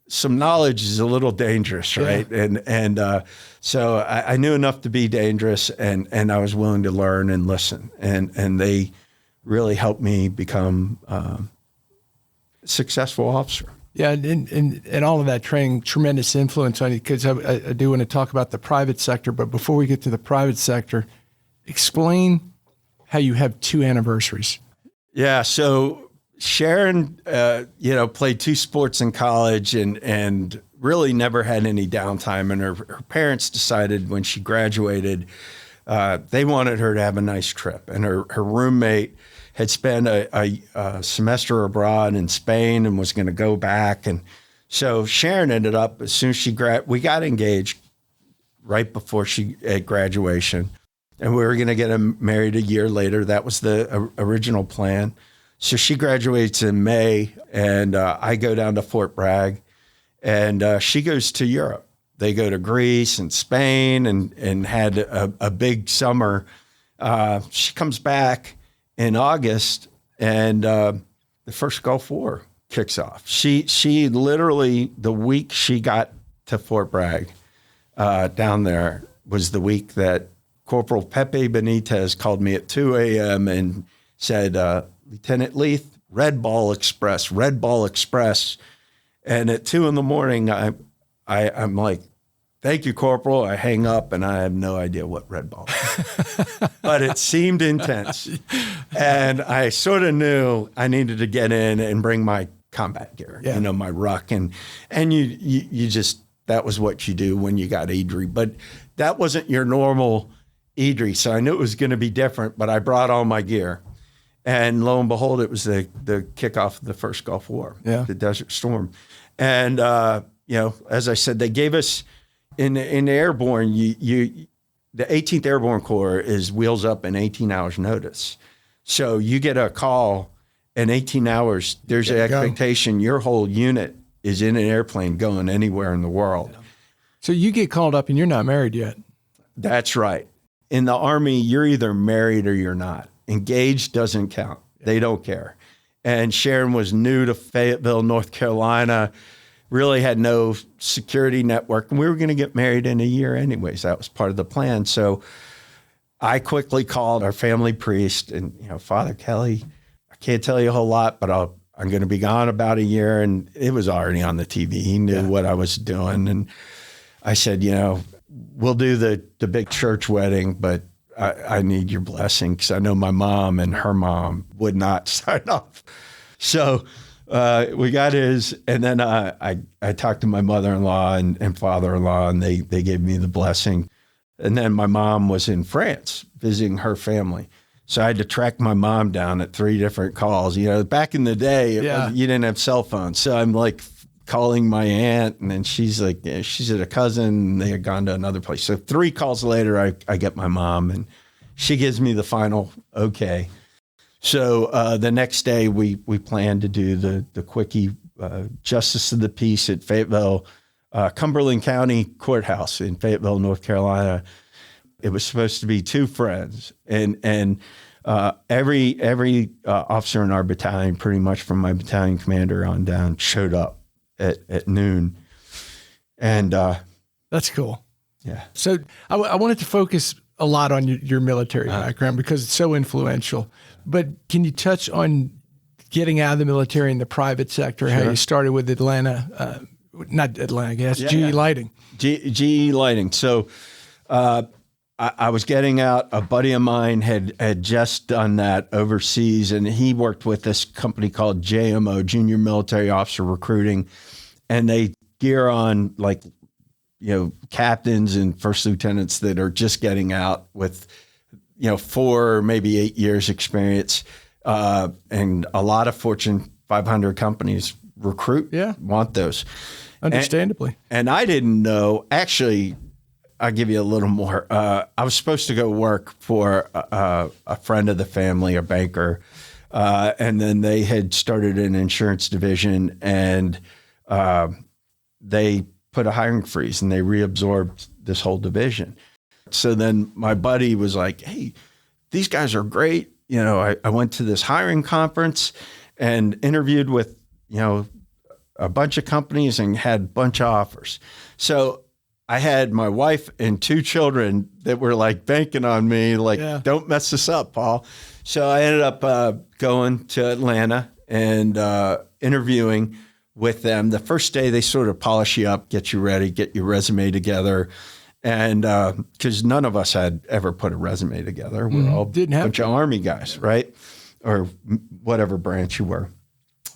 some knowledge is a little dangerous, right? Yeah. So I knew enough to be dangerous, and I was willing to learn and listen. And they really helped me become a successful officer. Yeah, and all of that training, tremendous influence on you, because I do want to talk about the private sector. But before we get to the private sector, explain how you have 2 anniversaries. Yeah, so Sharon, played 2 sports in college and really never had any downtime. And her parents decided when she graduated, they wanted her to have a nice trip. And her roommate had spent a semester abroad in Spain and was going to go back. And so Sharon ended up, as soon as we got engaged right before at graduation, and we were going to get married a year later. That was the original plan. So she graduates in May, and I go down to Fort Bragg, and she goes to Europe. They go to Greece and Spain and had a big summer. She comes back in August, and the first Gulf War kicks off. She literally, the week she got to Fort Bragg down there, was the week that Corporal Pepe Benitez called me at 2 a.m. and said, Lieutenant Leath, Red Ball Express. And at 2 a.m, I'm like, thank you, Corporal. I hang up and I have no idea what Red Ball is. But it seemed intense. And I sort of knew I needed to get in and bring my combat gear, my ruck. And you just, that was what you do when you got EDRI. But that wasn't your normal EDRI. So I knew it was going to be different, but I brought all my gear. And lo and behold, it was the kickoff of the first Gulf War, the Desert Storm. And, as I said, they gave us in the airborne, the 18th Airborne Corps is wheels up in 18 hours notice. So you get a call in 18 hours, there's an expectation your whole unit is in an airplane going anywhere in the world. So you get called up and you're not married yet. That's right. In the Army, you're either married or you're not. Engaged doesn't count. They don't care. And Sharon was new to Fayetteville, North Carolina, really had no security network. And we were going to get married in a year anyways. That was part of the plan. So I quickly called our family priest and, Father Kelly, I can't tell you a whole lot, but I'm going to be gone about a year. And it was already on the TV. He knew what I was doing. And I said, we'll do the big church wedding, but I need your blessing because I know my mom and her mom would not sign off. So we got his, and then I talked to my mother-in-law and father-in-law, and they gave me the blessing. And then my mom was in France visiting her family. So I had to track my mom down at 3 different calls. Back in the day, you didn't have cell phones. So I'm like calling my aunt, and then she's like, she's at a cousin, and they had gone to another place. So 3 calls later, I get my mom, and she gives me the final okay. So the next day, we planned to do the quickie Justice of the Peace at Fayetteville, Cumberland County Courthouse in Fayetteville, North Carolina. It was supposed to be 2 friends, and every officer in our battalion, pretty much from my battalion commander on down, showed up at noon. And that's cool. Yeah. So I wanted to focus a lot on your military background because it's so influential. But can you touch on getting out of the military in the private sector, how you started with Atlanta, not Atlanta Gas, GE Lighting. GE Lighting. So I was getting out. A buddy of mine had just done that overseas, and he worked with this company called JMO, Junior Military Officer Recruiting, and they gear on captains and first lieutenants that are just getting out with 4 maybe 8 years experience, and a lot of Fortune 500 companies want those. Understandably. And I didn't know, actually, I'll give you a little more. I was supposed to go work for a friend of the family, a banker, and then they had started an insurance division, and they put a hiring freeze, and they reabsorbed this whole division. So then my buddy was like, hey, these guys are great. I went to this hiring conference and interviewed with, a bunch of companies and had a bunch of offers. So I had my wife and 2 children that were like banking on me, don't mess this up, Paul. So I ended up going to Atlanta and interviewing with them. The first day they sort of polish you up, get you ready, get your resume together. And because none of us had ever put a resume together. We're all a bunch of Army guys, right? Or whatever branch you were.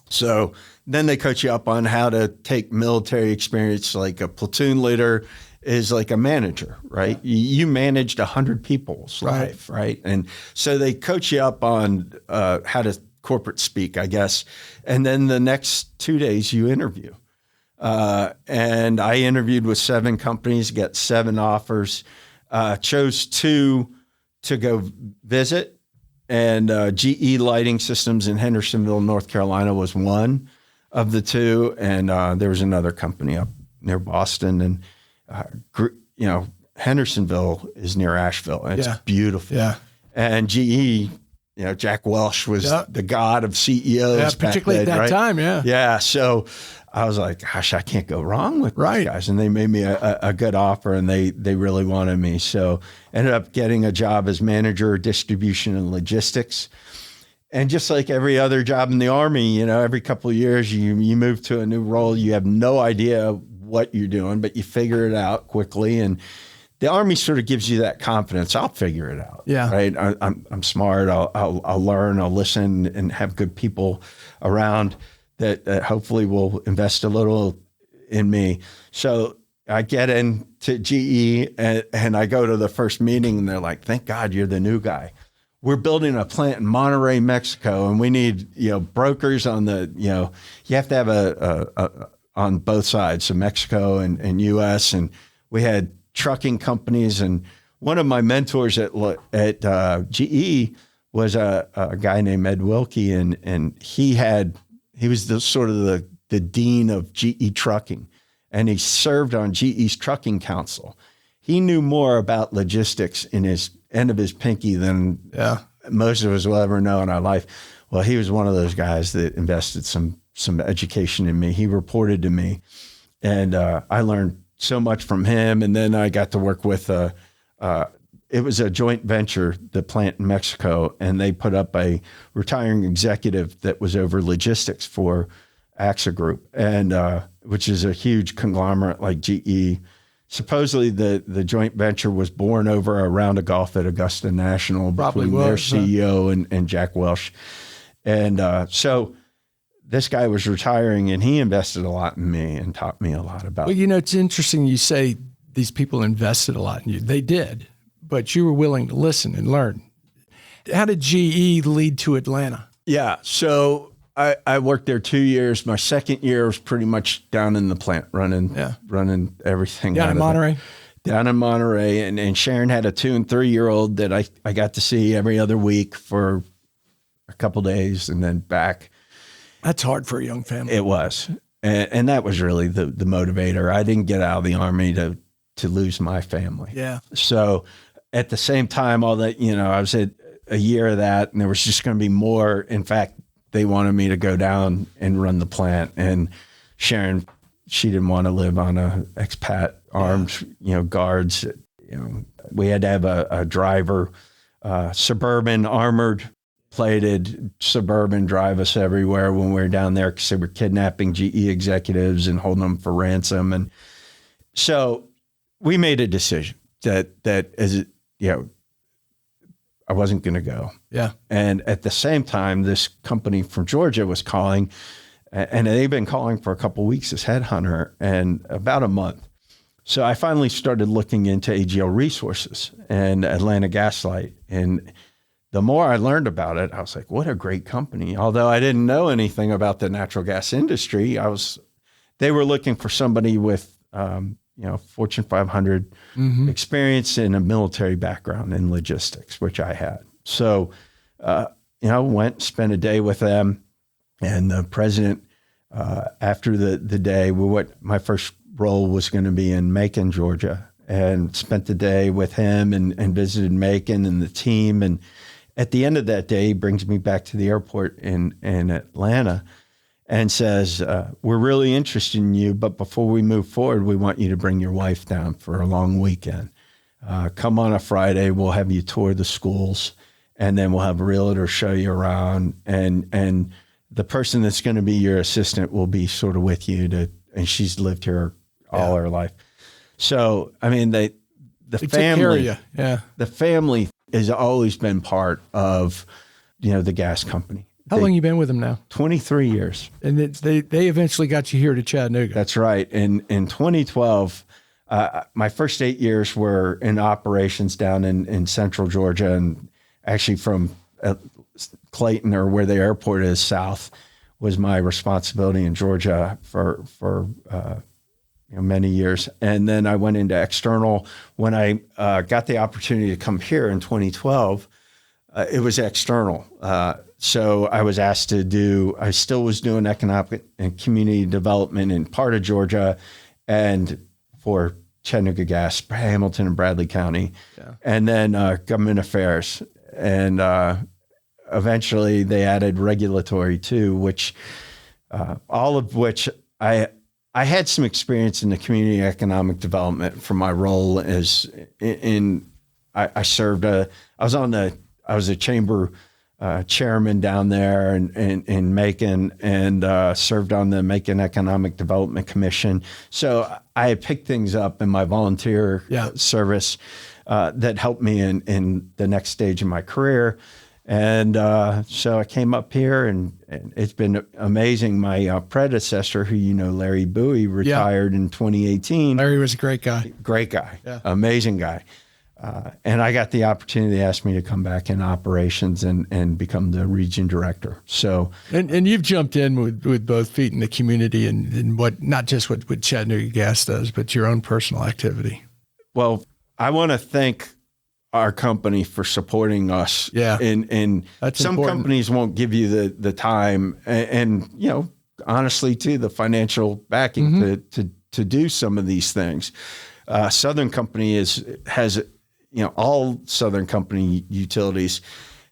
So then they coach you up on how to take military experience. Like a platoon leader is like a manager, right? You managed 100 people's life, right? And so they coach you up on how to corporate speak, I guess. And then the next 2 days you interview. And I interviewed with 7 companies, got 7 offers, chose 2 to go visit. And GE Lighting Systems in Hendersonville, North Carolina was one of the 2. And there was another company up near Boston. And, Hendersonville is near Asheville. And it's beautiful. Yeah. And GE, Jack Welch was the god of CEOs. Yeah, particularly back then, at that time, Yeah. So I was like, gosh, I can't go wrong with Right. these guys. And they made me a good offer, and they really wanted me. So ended up getting a job as manager of distribution and logistics. And just like every other job in the Army, you know, every couple of years you move to a new role. You have no idea what you're doing, but you figure it out quickly. And the Army sort of gives you that confidence. I'll figure it out. Yeah. Right. I'm smart. I'll learn. I'll listen and have good people around that hopefully will invest a little in me. So I get into GE and I go to the first meeting, and they're like, thank God you're the new guy. We're building a plant in Monterrey, Mexico, and we need, brokers on the, you have to have a on both sides, so Mexico and US. And we had trucking companies. And one of my mentors at GE was a guy named Ed Wilkie, and he was the sort of the dean of GE Trucking, and he served on GE's trucking council. He knew more about logistics in his end of his pinky than most of us will ever know in our life. Well, he was one of those guys that invested some education in me. He reported to me, and I learned so much from him. And then I got to work with it was a joint venture, the plant in Mexico, and they put up a retiring executive that was over logistics for AXA Group, and which is a huge conglomerate like GE. Supposedly the joint venture was born over a round of golf at Augusta National between their CEO and Jack Welch. And so this guy was retiring, and he invested a lot in me and taught me a lot about. Well, it's interesting you say these people invested a lot in you. They did, but you were willing to listen and learn. How did GE lead to Atlanta? Yeah. So I worked there 2 years. My second year was pretty much down in the plant, running everything. Down in Monterey? Down in Monterey. And Sharon had a 2 and 3 year old that I got to see every other week for a couple days and then back. That's hard for a young family. It was. And that was really the motivator. I didn't get out of the Army to lose my family. Yeah. So at the same time, all that, I was at a year of that, and there was just going to be more. In fact, they wanted me to go down and run the plant. And Sharon, she didn't want to live on a expat armed, guards. We had to have a driver, suburban, armored, plated Suburban drive us everywhere when we were down there, because they were kidnapping GE executives and holding them for ransom. And so we made a decision that as I wasn't going to go. Yeah. And at the same time, this company from Georgia was calling, and they've been calling for a couple of weeks, this headhunter, and about a month. So I finally started looking into AGL Resources and Atlanta Gaslight. And the more I learned about it, I was like, what a great company. Although I didn't know anything about the natural gas industry, they were looking for somebody with, Fortune 500 experience in a military background in logistics, which I had. So, went, spent a day with them, and the president, after the day, what my first role was going to be in Macon, Georgia, and spent the day with him and visited Macon and the team. And at the end of that day, he brings me back to the airport in Atlanta and says, we're really interested in you, but before we move forward, we want you to bring your wife down for a long weekend. Come on a Friday, we'll have you tour the schools, and then we'll have a realtor show you around, and the person that's going to be your assistant will be sort of with you and she's lived here all her life. So, I mean, the family, the family has always been part of, the gas company. How long you been with them now? 23 years. And they eventually got you here to Chattanooga. That's right. In 2012, my first 8 years were in operations down in central Georgia, and actually from Clayton, or where the airport is, south, was my responsibility in Georgia for many years. And then I went into external. When I got the opportunity to come here in 2012, it was external. So I was asked I still was doing economic and community development in part of Georgia and for Chattanooga Gas, Hamilton and Bradley County, and then government affairs. And eventually they added regulatory too, which all of which I had some experience in the community economic development from my role as I served I was a chamber chairman down there in Macon, and served on the Macon Economic Development Commission. So I had picked things up in my volunteer service that helped me in the next stage of my career. And so I came up here, and it's been amazing. My predecessor, who Larry Bowie, retired in 2018. Larry was a great guy. Great guy. Yeah. Amazing guy. And I got the opportunity to ask me to come back in operations and become the region director. So, and you've jumped in with both feet in the community and what, not just what Chattanooga Gas does, but your own personal activity. Well, I want to thank our company for supporting us. Yeah. And some important. Companies won't give you the time and honestly too, the financial backing to do some of these things. Southern Company has all Southern Company utilities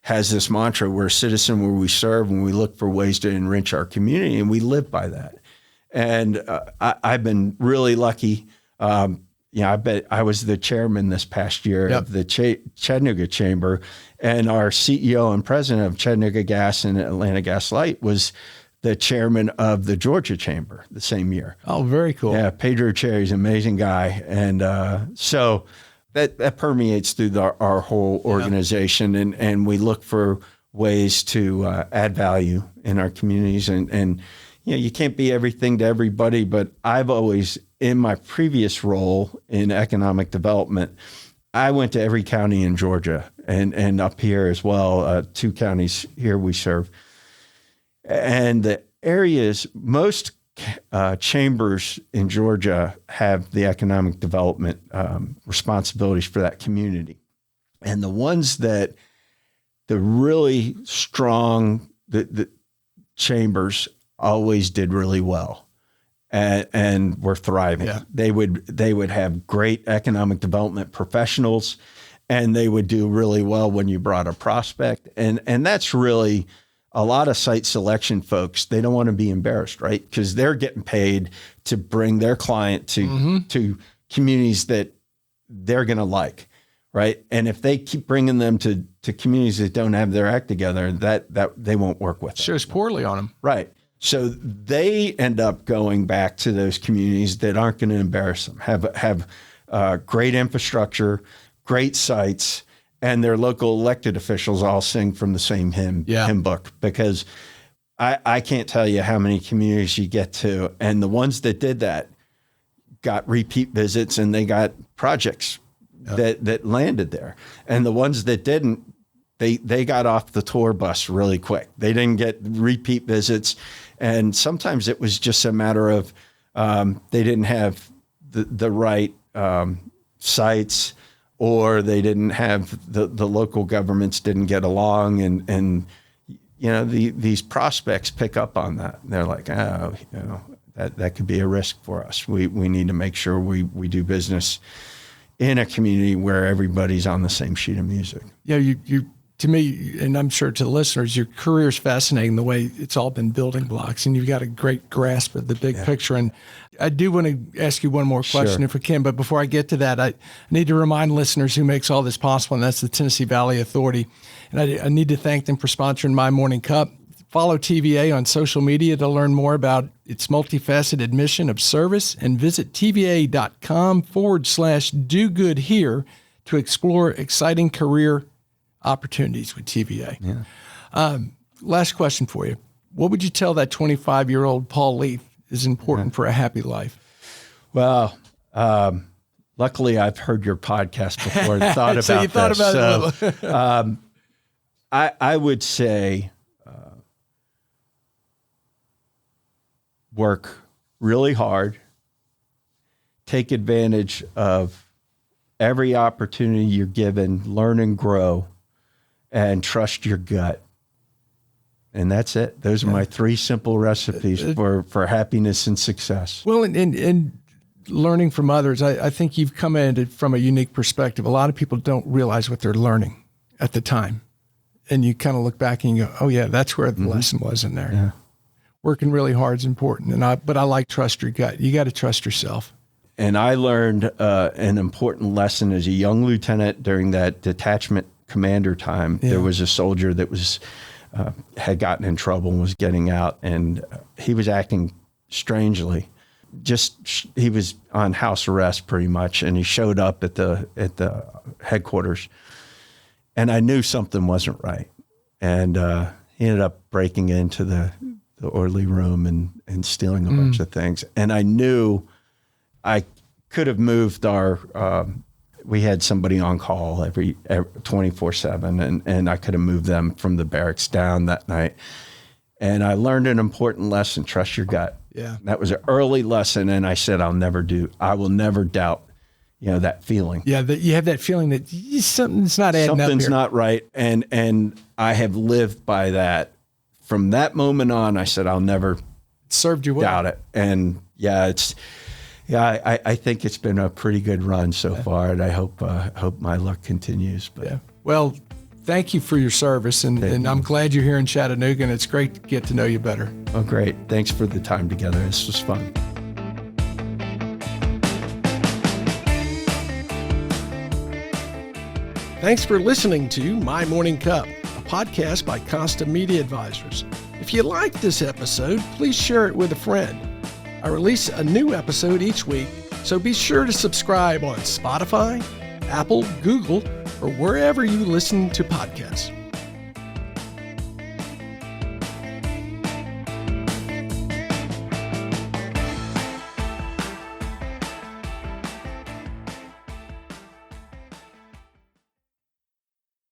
has this mantra: we're a citizen where we serve, and we look for ways to enrich our community, and we live by that. And I've been really lucky. I bet I was the chairman this past year of the Chattanooga Chamber, and our CEO and president of Chattanooga Gas and Atlanta Gas Light was the chairman of the Georgia Chamber the same year. Oh, very cool. Yeah, Pedro Cherry's an amazing guy. And so that permeates through our whole organization, and we look for ways to add value in our communities. And you can't be everything to everybody, but I've always, in my previous role in economic development, I went to every county in Georgia and up here as well, 2 counties here we serve. And the areas, most chambers in Georgia have the economic development responsibilities for that community. And the ones that the really strong, the chambers always did really well and were thriving. Yeah. They would have great economic development professionals, and they would do really well when you brought a prospect. And that's really a lot of site selection folks. They don't want to be embarrassed, right? Because they're getting paid to bring their client to communities that they're going to like, right? And if they keep bringing them to communities that don't have their act together, that they won't work with. Shows poorly on them. Right. So they end up going back to those communities that aren't going to embarrass them, have great infrastructure, great sites, and their local elected officials all sing from the same hymn book. Because I can't tell you how many communities you get to, and the ones that did that got repeat visits, and they got projects that landed there. And the ones that didn't, they got off the tour bus really quick. They didn't get repeat visits. And sometimes it was just a matter of they didn't have the right sites, or they didn't have the local governments didn't get along, and these prospects pick up on that. They're like, that could be a risk for us. We need to make sure we do business in a community where everybody's on the same sheet of music. Yeah, you to me, and I'm sure to the listeners, your career is fascinating, the way it's all been building blocks, and you've got a great grasp of the big picture. And I do want to ask you one more question, if we can, but before I get to that, I need to remind listeners who makes all this possible, and that's the Tennessee Valley Authority. And I need to thank them for sponsoring My Morning Cup. Follow TVA on social media to learn more about its multifaceted mission of service, and visit TVA.com/do good here to explore exciting career opportunities with TVA. Yeah. Last question for you. What would you tell that 25-year-old Paul Leath is important for a happy life? Well, luckily I've heard your podcast before and thought about so you thought this. About it a little. I would say work really hard, take advantage of every opportunity you're given, learn and grow, and trust your gut. And that's it. Those are my 3 simple recipes for happiness and success. Well, and learning from others, I think you've come at it from a unique perspective. A lot of people don't realize what they're learning at the time. And you kind of look back and you go, oh, yeah, that's where the lesson was in there. Yeah. working really hard is important. But I like trust your gut. You got to trust yourself. And I learned an important lesson as a young lieutenant during that detachment commander time. Yeah. There was a soldier that was had gotten in trouble and was getting out, and he was acting strangely. He was on house arrest pretty much, and he showed up at the headquarters, and I knew something wasn't right. And he ended up breaking into the orderly room and stealing a bunch of things. And I knew I could have moved we had somebody on call every 24/7, and I could have moved them from the barracks down that night. And I learned an important lesson: trust your gut. Yeah, that was an early lesson, and I said I will never doubt, that feeling. Yeah, that you have that feeling that something's not adding up here. Something's not right, and I have lived by that. From that moment on, I said I'll never served you well. Doubt it. And I think it's been a pretty good run so far, and I hope my luck continues. But well, thank you for your service, and I'm glad you're here in Chattanooga, and it's great to get to know you better. Oh, great. Thanks for the time together. This was fun. Thanks for listening to My Morning Cup, a podcast by Consta Media Advisors. If you liked this episode, please share it with a friend. I release a new episode each week, so be sure to subscribe on Spotify, Apple, Google, or wherever you listen to podcasts.